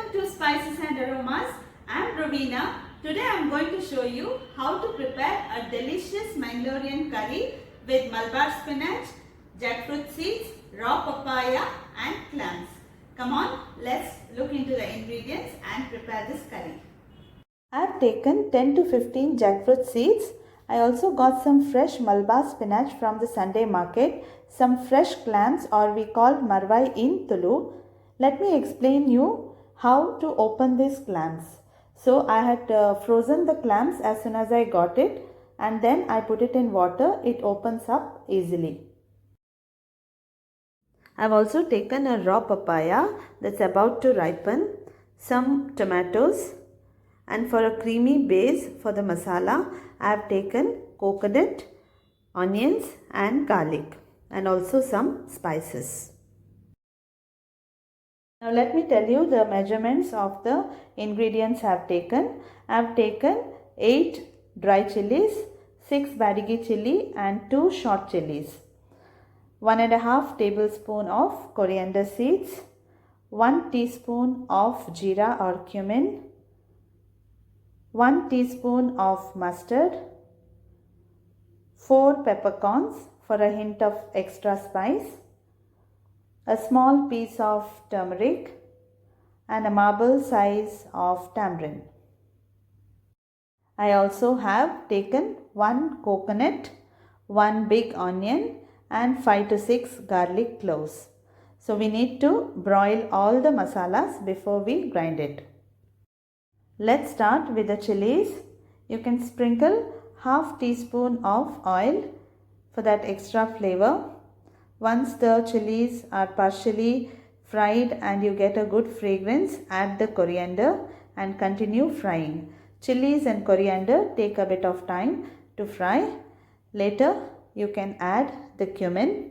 Welcome to Spices and Aromas. I am Ravina. Today I am going to show you how to prepare a delicious Manglorean curry with Malabar spinach, jackfruit seeds, raw papaya and clams. Come on, let's look into the ingredients and prepare this curry. I have taken 10 to 15 jackfruit seeds. I also got some fresh Malabar spinach from the Sunday market, some fresh clams or we call marvai in Tulu. Let me explain you how to open these clams. So I had frozen the clams as soon as I got it and then I put it in water. It opens up easily. I have also taken a raw papaya that's about to ripen, some tomatoes, and for a creamy base for the masala I have taken coconut, onions and garlic and also some spices. Now let me tell you the measurements of the ingredients I have taken. I have taken 8 dry chilies, 6 badigi chili and 2 short chilies. 1.5 tablespoon of coriander seeds, 1 teaspoon of jeera or cumin, 1 teaspoon of mustard, 4 peppercorns for a hint of extra spice, a small piece of turmeric and a marble size of tamarind. I also have taken 1 coconut, 1 big onion and 5 to 6 garlic cloves. So we need to broil all the masalas before we grind it. Let's start with the chilies. You can sprinkle half teaspoon of oil for that extra flavor. Once the chilies are partially fried and you get a good fragrance, add the coriander and continue frying. Chilies and coriander take a bit of time to fry. Later you can add the cumin.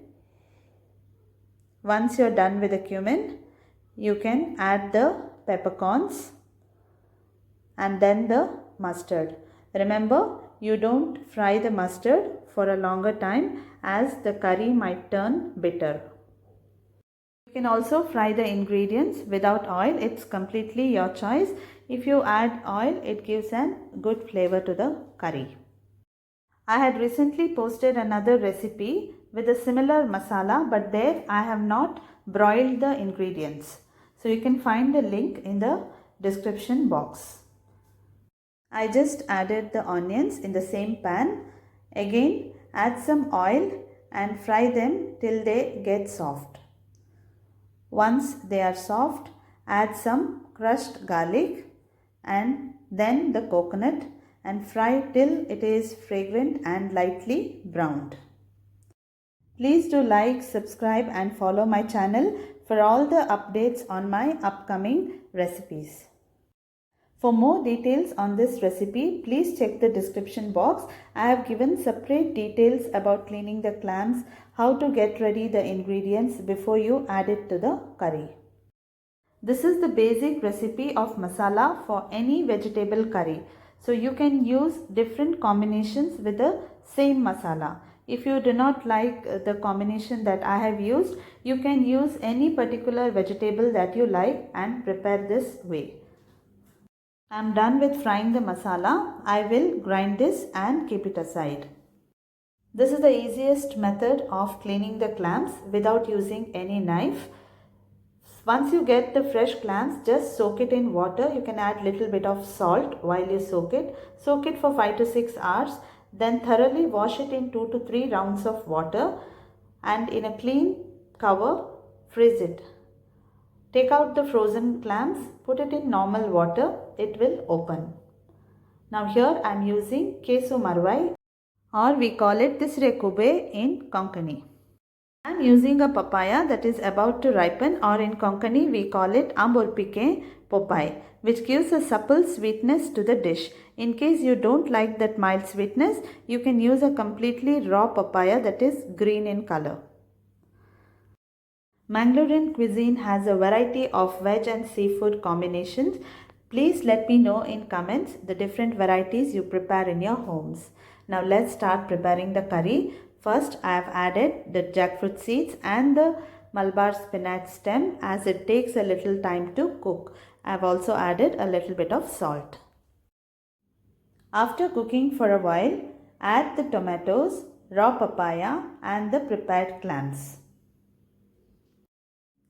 Once you're done with the cumin, you can add the peppercorns and then the mustard. Remember, you don't fry the mustard for a longer time as the curry might turn bitter. You can also fry the ingredients without oil. It's completely your choice. If you add oil, it gives a good flavor to the curry. I had recently posted another recipe with a similar masala, but there I have not broiled the ingredients. So you can find the link in the description box. I just added the onions in the same pan. Again, add some oil and fry them till they get soft. Once they are soft, add some crushed garlic and then the coconut and fry till it is fragrant and lightly browned. Please do like, subscribe and follow my channel for all the updates on my upcoming recipes. For more details on this recipe, please check the description box. I have given separate details about cleaning the clams, how to get ready the ingredients before you add it to the curry. This is the basic recipe of masala for any vegetable curry. So you can use different combinations with the same masala. If you do not like the combination that I have used, you can use any particular vegetable that you like and prepare this way. I am done with frying the masala. I will grind this and keep it aside. This is the easiest method of cleaning the clams without using any knife. Once you get the fresh clams, just soak it in water. You can add little bit of salt while you soak it. Soak it for 5 to 6 hours. Then thoroughly wash it in 2 to 3 rounds of water and in a clean cover, freeze it. Take out the frozen clams, put it in normal water, it will open. Now here I am using kesu marvai or we call it tisre kube in Konkani. I am using a papaya that is about to ripen or in Konkani we call it amborpike popai, which gives a supple sweetness to the dish. In case you don't like that mild sweetness, you can use a completely raw papaya that is green in color. Manglorean cuisine has a variety of veg and seafood combinations. Please let me know in comments the different varieties you prepare in your homes. Now let's start preparing the curry. First I have added the jackfruit seeds and the Malabar spinach stem as it takes a little time to cook. I have also added a little bit of salt. After cooking for a while, add the tomatoes, raw papaya and the prepared clams.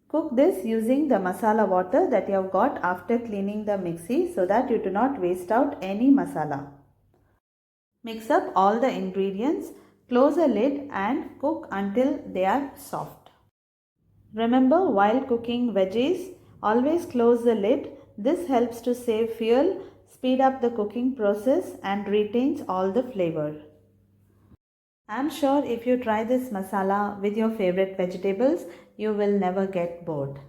Cook this using the masala water that you have got after cleaning the mixie so that you do not waste out any masala. Mix up all the ingredients, close the lid and cook until they are soft. Remember, while cooking veggies, always close the lid. This helps to save fuel, speed up the cooking process and retains all the flavor. I am sure if you try this masala with your favorite vegetables, you will never get bored.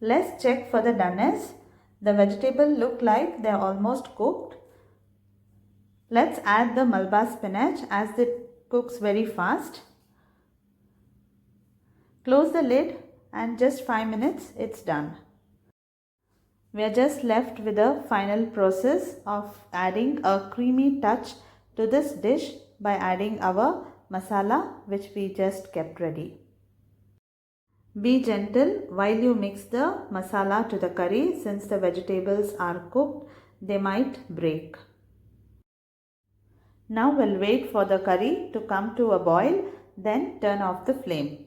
Let's check for the doneness. The vegetables look like they are almost cooked. Let's add the Malabar spinach as it cooks very fast. Close the lid and just 5 minutes it's done. We are just left with the final process of adding a creamy touch to this dish by adding our masala which we just kept ready. Be gentle while you mix the masala to the curry since the vegetables are cooked, they might break. Now we'll wait for the curry to come to a boil, then turn off the flame.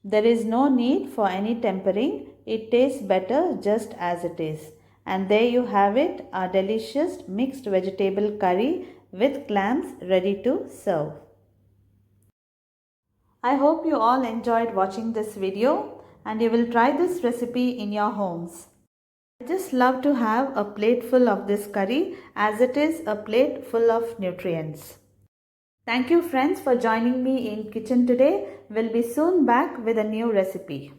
There is no need for any tempering, it tastes better just as it is. And there you have it, a delicious mixed vegetable curry with clams ready to serve. I hope you all enjoyed watching this video and you will try this recipe in your homes. I just love to have a plate full of this curry as it is a plate full of nutrients. Thank you friends for joining me in kitchen today. We'll be soon back with a new recipe.